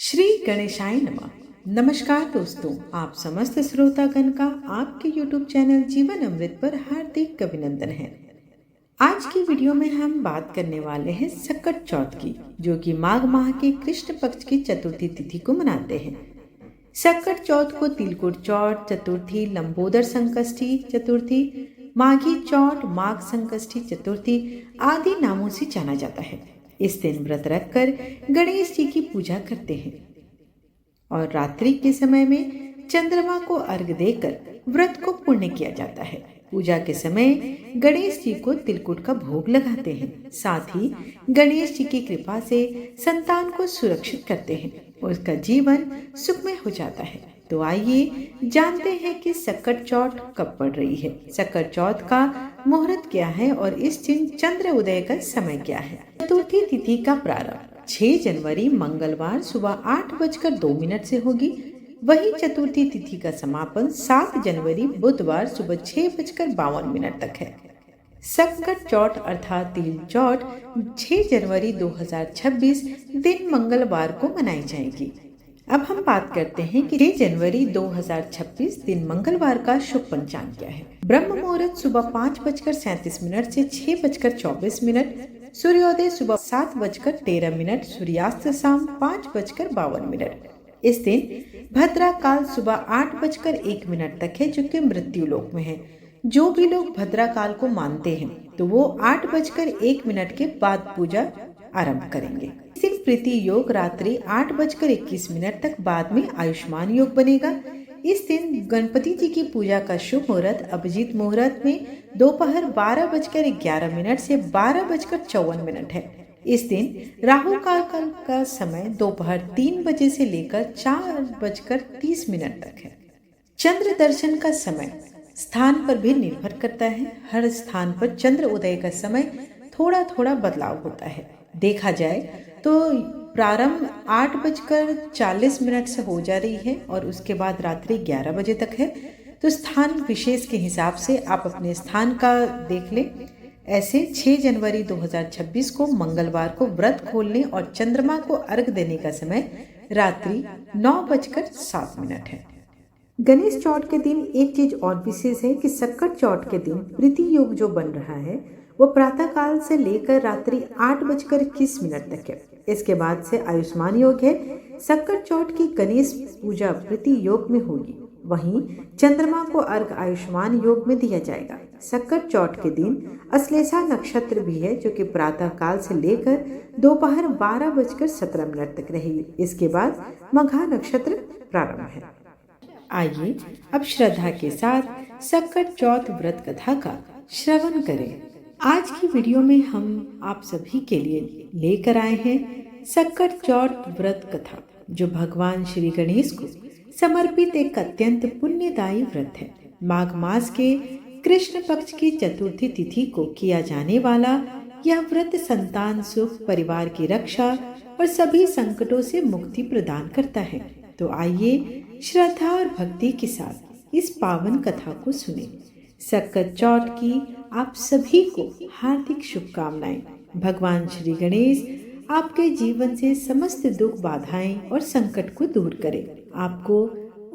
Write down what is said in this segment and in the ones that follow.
श्री गणेशाय नमः। नमस्कार दोस्तों, आप समस्त श्रोतागण का आपके YouTube चैनल जीवन अमृत पर हार्दिक अभिनंदन है। आज की वीडियो में हम बात करने वाले हैं सकट चौथ की, जो कि माघ माह के कृष्ण पक्ष की चतुर्थी तिथि को मनाते हैं। सकट चौथ को तिलकुट चौथ चतुर्थी, लंबोदर संकष्टी चतुर्थी, माघी चौथ, माघ संकष्टी चतुर्थी आदि नामों से जाना जाता है। इस दिन व्रत रखकर गणेश जी की पूजा करते हैं और रात्रि के समय में चंद्रमा को अर्घ्य देकर व्रत को पूर्ण किया जाता है। पूजा के समय गणेश जी को तिलकुट का भोग लगाते हैं। साथ ही गणेश जी की कृपा से संतान को सुरक्षित करते हैं और उसका जीवन सुखमय हो जाता है। तो आइए जानते हैं कि सकट चौथ कब पड़ रही है, सकट चौथ का मुहूर्त क्या है और इस दिन चंद्र उदय का समय क्या है। चतुर्थी तिथि का प्रारंभ 6 जनवरी मंगलवार सुबह 8:02 से होगी। वही चतुर्थी तिथि का समापन 7 जनवरी बुधवार सुबह 6:52 तक है। सकट चौथ अर्थात तिल चौथ 6 जनवरी 2026 दिन मंगलवार को मनाई जाएगी। अब हम बात करते हैं कि 6 जनवरी 2026 दिन मंगलवार का शुभ पंचांग क्या है। ब्रह्म मुहूर्त सुबह 5:37 से 6:24, सूर्योदय सुबह 7:13, सूर्यास्त शाम 5:52। इस दिन भद्रा काल सुबह 8:01 तक है, जो कि मृत्यु लोक में है। जो भी लोग भद्रा काल को मानते हैं तो वो 8:01 के बाद पूजा आरंभ करेंगे। इस दिन प्रीति योग रात्रि 8:21 तक, बाद में आयुष्मान योग बनेगा। इस दिन गणपति जी की पूजा का शुभ मुहूर्त अभिजीत मुहूर्त में दोपहर 12:11 से 12:54 है। इस दिन राहु काल का समय दोपहर 3 बजे से लेकर 4:30 तक है। चंद्र दर्शन का समय स्थान पर भी निर्भर करता है। हर स्थान पर चंद्र उदय का समय थोड़ा थोड़ा बदलाव होता है। देखा जाए तो प्रारंभ 8:40 से हो जा रही है और उसके बाद रात्रि 11 बजे तक है। तो स्थान विशेष के हिसाब से आप अपने स्थान का देख लें। ऐसे 6 जनवरी 2026 को मंगलवार को व्रत खोलने और चंद्रमा को अर्घ्य देने का समय रात्रि 9:07 है। गणेश चौथ के दिन एक चीज और विशेष है कि सकट चौथ के दिन प्रीति योग जो बन रहा है वो प्रातः काल से लेकर रात्रि 8:21 तक है। इसके बाद से आयुष्मान योग है। सकट चौथ की गणेश पूजा प्रीति योग में होगी। वहीं चंद्रमा को अर्घ आयुष्मान योग में दिया जाएगा। सकट चौथ के दिन अश्लेषा नक्षत्र भी है, जो कि प्रातः काल से लेकर दोपहर 12:17 तक रहेगी। इसके बाद मघा नक्षत्र प्रारंभ है। आइए अब श्रद्धा के साथ सकट चौथ व्रत कथा का श्रवण करें। आज की वीडियो में हम आप सभी के लिए लेकर आए हैं सकट चौथ व्रत कथा, जो भगवान श्री गणेश को समर्पित एक अत्यंत पुण्यदायी व्रत है। माघ मास के कृष्ण पक्ष की चतुर्थी तिथि को किया जाने वाला यह व्रत संतान सुख, परिवार की रक्षा और सभी संकटों से मुक्ति प्रदान करता है। तो आइए श्रद्धा और भक्ति के साथ इस पावन कथा को सुने। सकट चौथ की आप सभी को हार्दिक शुभकामनाएं। भगवान श्री गणेश आपके जीवन से समस्त दुख, बाधाएं और संकट को दूर करें। आपको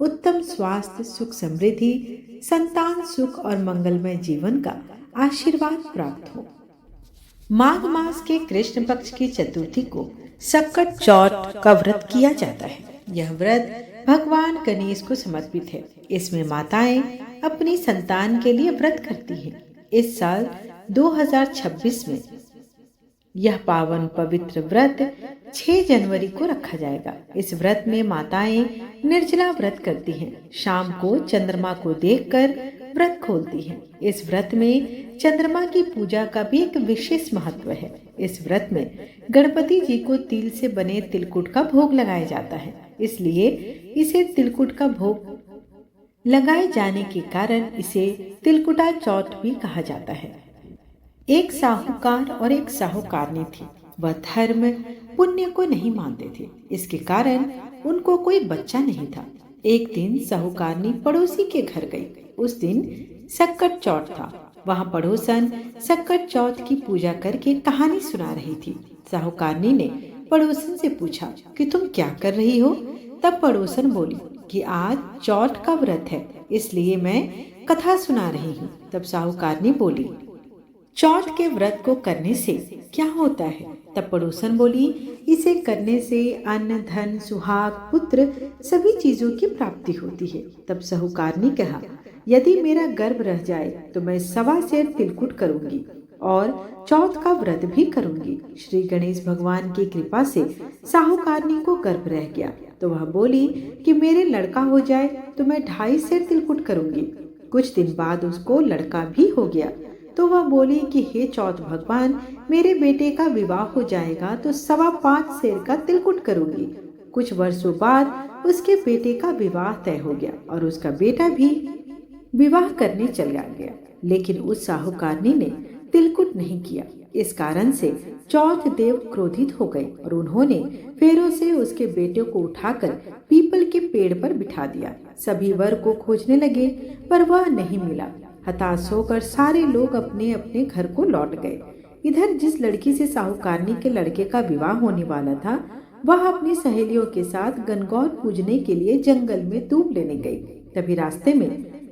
उत्तम स्वास्थ्य, सुख, समृद्धि, संतान सुख और मंगलमय जीवन का आशीर्वाद प्राप्त हो। माघ मास के कृष्ण पक्ष की चतुर्थी को सकट चौथ का व्रत किया जाता है। यह व्रत भगवान गणेश को समर्पित है। इसमें माताएं अपनी संतान के लिए व्रत करती हैं। इस साल 2026 में यह पावन पवित्र व्रत 6 जनवरी को रखा जाएगा। इस व्रत में माताएं निर्जला व्रत करती हैं। शाम को चंद्रमा को देखकर व्रत खोलती हैं। इस व्रत में चंद्रमा की पूजा का भी एक विशेष महत्व है। इस व्रत में गणपति जी को तिल से बने तिलकुट का भोग लगाया जाता है, इसलिए इसे तिलकुट का भोग लगाए जाने के कारण इसे तिलकुटा चौथ भी कहा जाता है। एक साहूकार और एक साहूकारनी थी। वह धर्म पुण्य को नहीं मानते थे, इसके कारण उनको कोई बच्चा नहीं था। एक दिन साहूकारनी पड़ोसी के घर गई। उस दिन सकट चौथ था। वहां पड़ोसन सकट चौथ की पूजा करके कहानी सुना रही थी। साहूकारनी ने पड़ोसन से पूछा कि तुम क्या कर रही हो। तब पड़ोसन बोली कि आज चौथ का व्रत है, इसलिए मैं कथा सुना रही हूँ। तब साहूकारनी बोली, चौथ के व्रत को करने से क्या होता है? तब पड़ोसन बोली, इसे करने से अन्न, धन, सुहाग, पुत्र सभी चीजों की प्राप्ति होती है। तब साहूकारनी कहा, यदि मेरा गर्भ रह जाए तो मैं 1.25 सेर तिलकुट करूंगी और चौथ का व्रत भी करूंगी। श्री गणेश भगवान की कृपा से साहूकारनी को गर्भ रह गया तो वह बोली कि मेरे लड़का हो जाए तो मैं 2.5 सेर तिलकुट करूंगी। कुछ दिन बाद उसको लड़का भी हो गया तो वह बोली कि हे चौथ भगवान, मेरे बेटे का विवाह हो जाएगा तो 5.25 सेर का तिलकुट करूंगी। कुछ वर्षों बाद उसके बेटे का विवाह तय हो गया और उसका बेटा भी विवाह करने चला गया, लेकिन उस साहूकारनी ने तिलकुट नहीं किया। इस कारण से चौथ देव क्रोधित हो गए और उन्होंने फेरों से उसके बेटे को उठाकर पीपल के पेड़ पर बिठा दिया। सभी वर को खोजने लगे पर वह नहीं मिला। हताश होकर सारे लोग अपने अपने घर को लौट गए। इधर जिस लड़की से साहूकारनी के लड़के का विवाह होने वाला था, वह अपनी सहेलियों के साथ गणगौर पूजने के लिए जंगल में दूब लेने गई। तभी रास्ते में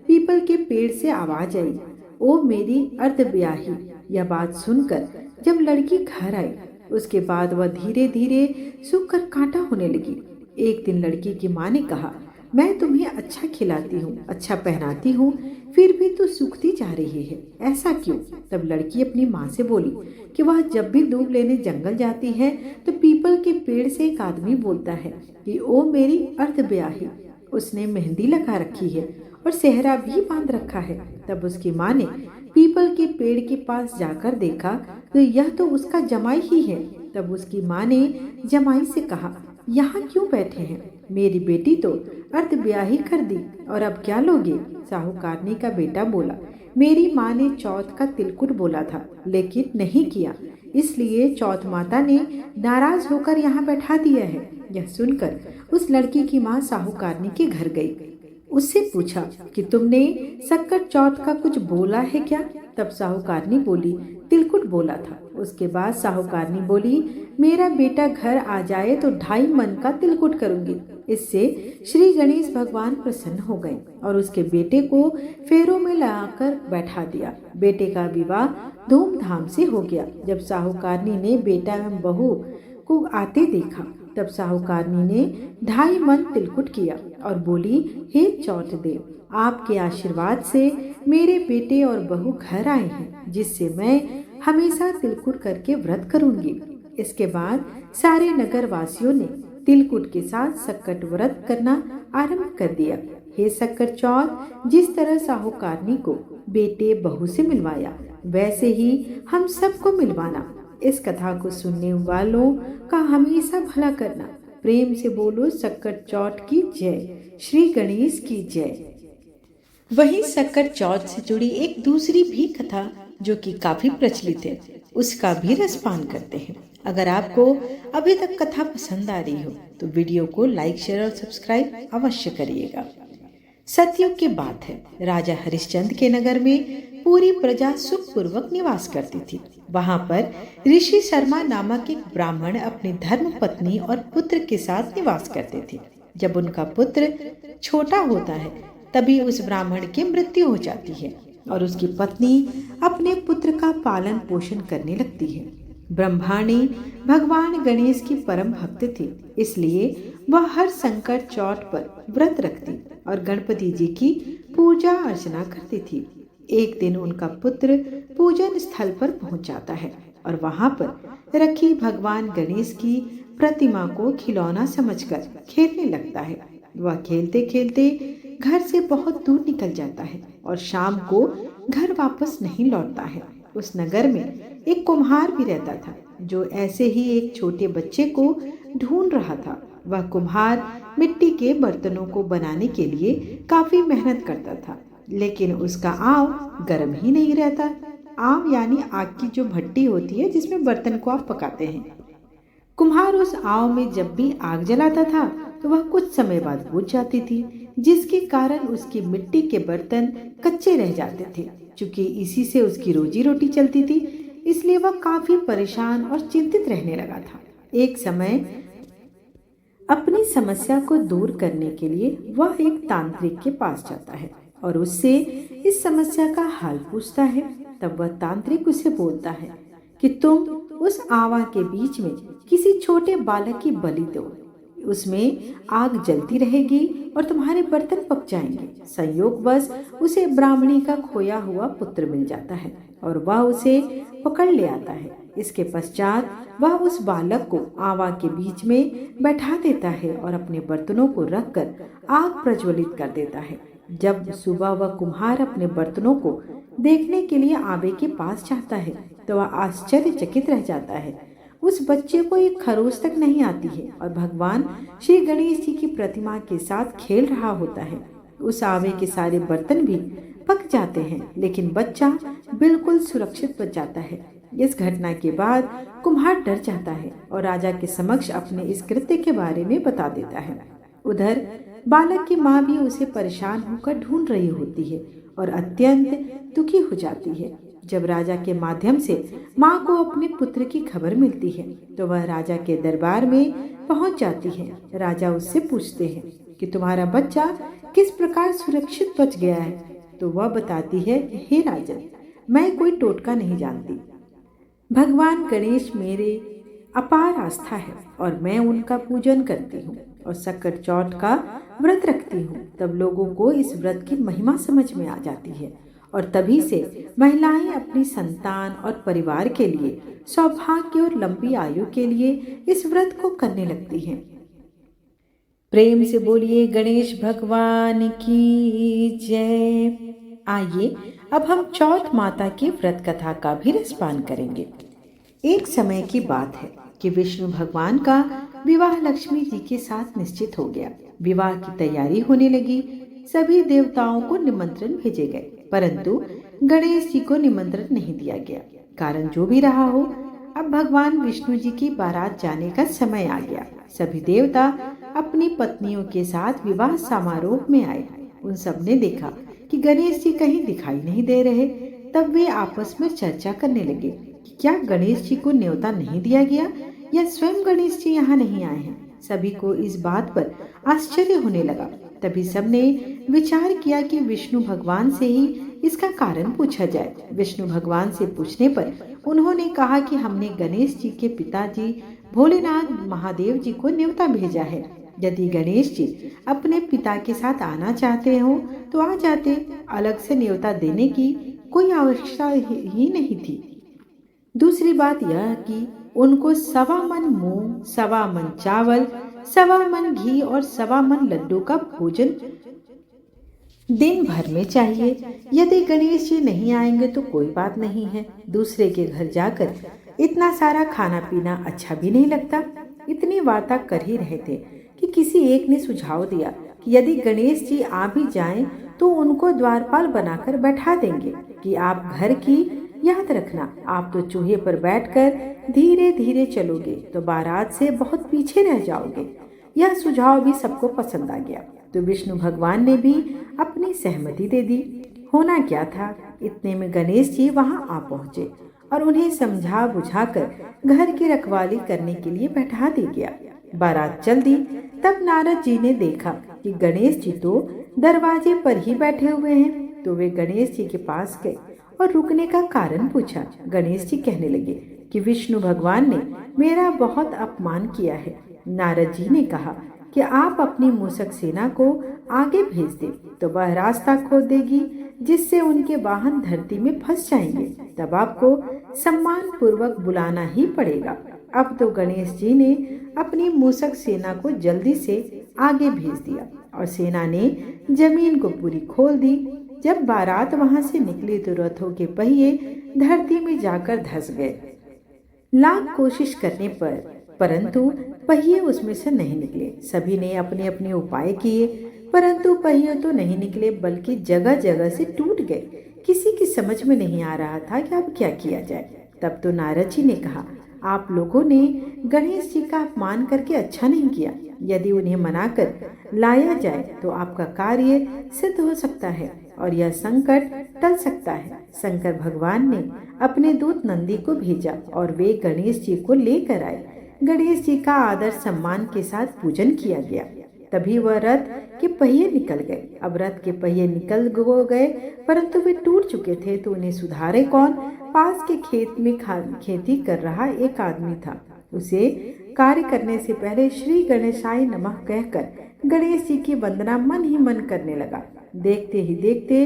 पीपल के पेड़ से आवाज आई, ओ मेरी अर्धब्याही। यह बात सुनकर जब लड़की घर आई, उसके बाद वह धीरे धीरे सूख कर कांटा होने लगी। एक दिन लड़की की माँ ने कहा, मैं तुम्हें अच्छा खिलाती हूँ, अच्छा पहनाती हूँ, फिर भी तू सूखती जा रही है, ऐसा क्यों? तब लड़की अपनी माँ से बोली कि वह जब भी दूब लेने जंगल जाती है तो पीपल के पेड़ से एक आदमी बोलता है कि ओ मेरी अर्धब्याही। उसने मेहंदी लगा रखी है और सेहरा भी बांध रखा है। तब उसकी माँ ने पीपल के पेड़ के पास जाकर देखा तो यह तो उसका जमाई ही है। तब उसकी माँ ने जमाई से कहा, यहाँ क्यों बैठे हैं? मेरी बेटी तो अर्धब्याही कर दी और अब क्या लोगे? साहूकारनी का बेटा बोला, मेरी माँ ने चौथ का तिलकुट बोला था लेकिन नहीं किया, इसलिए चौथ माता ने नाराज होकर यहाँ बैठा दिया है। यह सुनकर उस लड़की की माँ साहूकारनी के घर गई। उससे पूछा कि तुमने शक्कर चौथ का कुछ बोला है क्या? तब साहूकारनी बोली, तिलकुट बोला था। उसके बाद साहूकारनी बोली, मेरा बेटा घर आ जाए तो 2.5 मन का तिलकुट करूंगी। इससे श्री गणेश भगवान प्रसन्न हो गए और उसके बेटे को फेरों में लाकर बैठा दिया। बेटे का विवाह धूमधाम से हो गया। जब साहूकारनी ने बेटा एवं बहू को आते देखा तब साहूकारनी ने 2.5 मन तिलकुट किया और बोली, हे चौथ देव, आपके आशीर्वाद से मेरे बेटे और बहू घर आए हैं, जिससे मैं हमेशा तिलकुट करके व्रत करूंगी। इसके बाद सारे नगर वासियों ने तिलकुट के साथ सक्कट व्रत करना आरंभ कर दिया। हे सक्कट चौथ, जिस तरह साहूकारनी को बेटे बहू से मिलवाया, वैसे ही हम सबको मिलवाना। इस कथा को सुनने वालों का हमेशा भला करना। प्रेम से बोलो सक्कट चौथ की जय, श्री गणेश की जय। वहीं सक्कट चौथ से जुड़ी एक दूसरी भी कथा जो कि काफी प्रचलित है, उसका भी रसपान करते हैं। अगर आपको अभी तक कथा पसंद आ रही हो तो वीडियो को लाइक, शेयर और सब्सक्राइब अवश्य करिएगा। सतयुग की बात है, राजा हरिश्चंद्र के नगर में पूरी प्रजा सुखपूर्वक निवास करती थी। वहां पर ऋषि शर्मा नामक एक ब्राह्मण अपनी धर्म पत्नी और पुत्र के साथ निवास करते थे। जब उनका पुत्र छोटा होता है तभी उस ब्राह्मण की मृत्यु हो जाती है और उसकी पत्नी अपने पुत्र का पालन पोषण करने लगती है। ब्रह्माणी भगवान गणेश की परम भक्त थी, इसलिए वह हर संकट चौथ पर व्रत रखती और गणपति जी की पूजा अर्चना करती थी। एक दिन उनका पुत्र पूजन स्थल पर पहुंच जाता है और वहां पर रखी भगवान गणेश की प्रतिमा को खिलौना समझकर खेलने लगता है। वह खेलते खेलते घर से बहुत दूर निकल जाता है और शाम को घर वापस नहीं लौटता है। उस नगर में एक कुम्हार भी रहता था जो ऐसे ही एक छोटे बच्चे को ढूंढ रहा था। वह कुम्हार मिट्टी के बर्तनों को बनाने के लिए काफी मेहनत करता था, लेकिन उसका आव गर्म ही नहीं रहता। आव यानी आग की जो भट्टी होती है जिसमें बर्तन को आप पकाते हैं। कुम्हार उस आव में जब भी आग जलाता था तो वह कुछ समय बाद बुझ जाती थी, जिसके कारण उसकी मिट्टी के बर्तन कच्चे रह जाते थे। चूंकि इसी से उसकी रोजी रोटी चलती थी, इसलिए वह काफी परेशान और चिंतित रहने लगा था। एक समय अपनी समस्या को दूर करने के लिए वह एक तांत्रिक के पास जाता है और उससे इस समस्या का हल पूछता है। तब वह तांत्रिक उसे बोलता है कि तुम उस आवा के बीच में किसी छोटे बालक की बलि दो, उसमें आग जलती रहेगी और तुम्हारे बर्तन पक जाएंगे। संयोगवश उसे ब्राह्मणी का खोया हुआ पुत्र मिल जाता है और वह उसे पकड़ ले आता है। इसके पश्चात वह उस बालक को आवा के बीच में बैठा देता है और अपने बर्तनों को रखकर आग प्रज्वलित कर देता है। जब सुबह वह कुम्हार अपने बर्तनों को देखने के लिए आवे के पास जाता है तो वह आश्चर्यचकित रह जाता है। उस बच्चे को एक खरोच तक नहीं आती है और भगवान श्री गणेश जी की प्रतिमा के साथ खेल रहा होता है। उस आवे के सारे बर्तन भी पक जाते हैं, लेकिन बच्चा बिल्कुल सुरक्षित बच जाता है। इस घटना के बाद कुम्हार डर जाता है और राजा के समक्ष अपने इस कृत्य के बारे में बता देता है। उधर बालक की माँ भी उसे परेशान होकर ढूंढ रही होती है और अत्यंत दुखी हो जाती है। जब राजा के माध्यम से माँ को अपने पुत्र की खबर मिलती है तो वह राजा के दरबार में पहुंच जाती है। राजा उससे पूछते हैं कि तुम्हारा बच्चा किस प्रकार सुरक्षित बच गया है। तो वह बताती है, हे राजन, मैं कोई टोटका नहीं जानती। भगवान गणेश मेरे अपार आस्था है और मैं उनका पूजन करती हूँ और सकट चौथ का व्रत रखती हूँ। तब लोगों को इस व्रत की महिमा समझ में आ जाती है और तभी से महिलाएं अपनी संतान और परिवार के लिए, सौभाग्य और लंबी आयु के लिए इस व्रत को करने लगती हैं। प्रेम से बोलिए गणेश भगवान की जय। आइए अब हम चौथ माता की व्रत कथा का भी रसपान करेंगे। एक समय की बात है कि विष्णु भगवान का विवाह लक्ष्मी जी के साथ निश्चित हो गया। विवाह की तैयारी होने लगी। सभी देवताओं को निमंत्रण भेजे गए, परंतु गणेश जी को निमंत्रण नहीं दिया गया। कारण जो भी रहा हो, अब भगवान विष्णु जी की बारात जाने का समय आ गया। सभी देवता अपनी पत्नियों के साथ विवाह समारोह में आए। उन सब ने देखा कि गणेश जी कहीं दिखाई नहीं दे रहे। तब वे आपस में चर्चा करने लगे कि क्या गणेश जी को न्योता नहीं दिया गया या स्वयं गणेश जी यहाँ नहीं आए हैं। सभी को इस बात पर आश्चर्य होने लगा। तभी सबने विचार किया कि विष्णु भगवान से ही इसका कारण पूछा जाए। विष्णु भगवान से पूछने पर उन्होंने कहा कि हमने गणेश जी के पिताजी भोलेनाथ महादेव जी को न्योता भेजा है। यदि गणेश जी अपने पिता के साथ आना चाहते हो तो आ जाते, अलग से न्योता देने की कोई आवश्यकता ही नहीं थी। दूसरी बात यह कि उनको 1.25 मन मूंग, 1.25 मन चावल, 1.25 मन घी और 1.25 मन लड्डू का भोजन दिन भर में चाहिए। यदि गणेश जी नहीं आएंगे तो कोई बात नहीं है, दूसरे के घर जाकर इतना सारा खाना पीना अच्छा भी नहीं लगता। इतनी वार्ता कर ही रहे थे कि किसी एक ने सुझाव दिया कि यदि गणेश जी आ भी जाएं तो उनको द्वारपाल बनाकर बैठा देंगे कि आप घर की याद रखना, आप तो चूहे पर बैठकर धीरे धीरे चलोगे तो बारात से बहुत पीछे रह जाओगे। यह सुझाव भी सबको पसंद आ गया तो विष्णु भगवान ने भी अपनी सहमति दे दी। होना क्या था, इतने में गणेश जी वहां आ पहुंचे और उन्हें समझा बुझाकर घर की रखवाली करने के लिए बैठा दिया गया। बारात चल दी। तब नारद जी ने देखा कि गणेश जी तो दरवाजे पर ही बैठे हुए हैं, तो वे गणेश जी के पास गए और रुकने का कारण पूछा। गणेश जी कहने लगे कि विष्णु भगवान ने मेरा बहुत अपमान किया है। नारद जी ने कहा कि आप अपनी मूषक सेना को आगे भेज दें तो वह रास्ता खोद देगी, जिससे उनके वाहन धरती में फंस जाएंगे। तब आपको सम्मान पूर्वक बुलाना ही पड़ेगा। अब तो गणेश जी ने अपनी मूषक सेना को जल्दी से आगे भेज दिया और सेना ने जमीन को पूरी खोल दी। जब बारात वहां से निकली तो रथों के पहिए धरती में जाकर धंस गए। लाख कोशिश करने पर परंतु पहिए उसमें से नहीं निकले। सभी ने अपने अपने उपाय किए, परंतु पहिए तो नहीं निकले बल्कि जगह जगह से टूट गए। किसी की समझ में नहीं आ रहा था कि अब क्या किया जाए। तब तो नारद जी ने कहा, आप लोगों ने गणेश जी का अपमान करके अच्छा नहीं किया। यदि उन्हें मनाकर लाया जाए तो आपका कार्य सिद्ध हो सकता है और यह संकट टल सकता है। शंकर भगवान ने अपने दूत नंदी को भेजा और वे गणेश जी को लेकर आए। गणेश जी का आदर सम्मान के साथ पूजन किया गया। तभी वह रथ के पहिए निकल गए। अब रथ के पहिए निकल गए, परंतु वे टूट चुके थे, तो उन्हें सुधारे कौन? पास के खेत में खेती कर रहा एक आदमी था। उसे कार्य करने से पहले श्री गणेशाय नमः कहकर गणेश जी की वंदना मन ही मन करने लगा। देखते ही देखते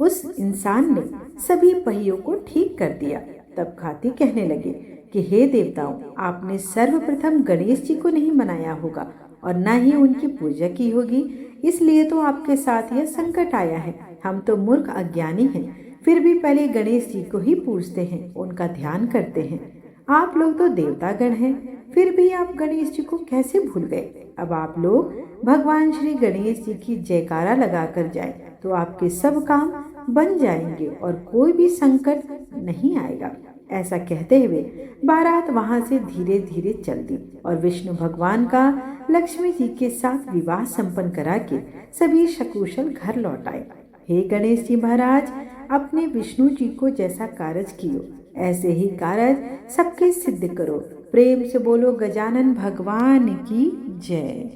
उस इंसान ने सभी पहियों को ठीक कर दिया। तब हाथी कहने लगे कि हे देवताओं, आपने सर्वप्रथम गणेश जी को नहीं मनाया होगा और न ही उनकी पूजा की होगी, इसलिए तो आपके साथ यह संकट आया है। हम तो मूर्ख अज्ञानी हैं, फिर भी पहले गणेश जी को ही पूजते हैं, उनका ध्यान करते हैं। आप लोग तो देवतागण हैं, फिर भी आप गणेश जी को कैसे भूल गए? अब आप लोग भगवान श्री गणेश जी की जयकारा लगाकर जाएं, तो आपके सब काम बन जाएंगे और कोई भी संकट नहीं आएगा। ऐसा कहते हुए बारात वहां से धीरे धीरे चल दी और विष्णु भगवान का लक्ष्मी जी के साथ विवाह संपन्न करा के सभी सकुशल घर लौट आए। हे गणेश जी महाराज, अपने विष्णु जी को जैसा कारज कियो, ऐसे ही कारज सबके सिद्ध करो। प्रेम से बोलो गजानन भगवान की जय।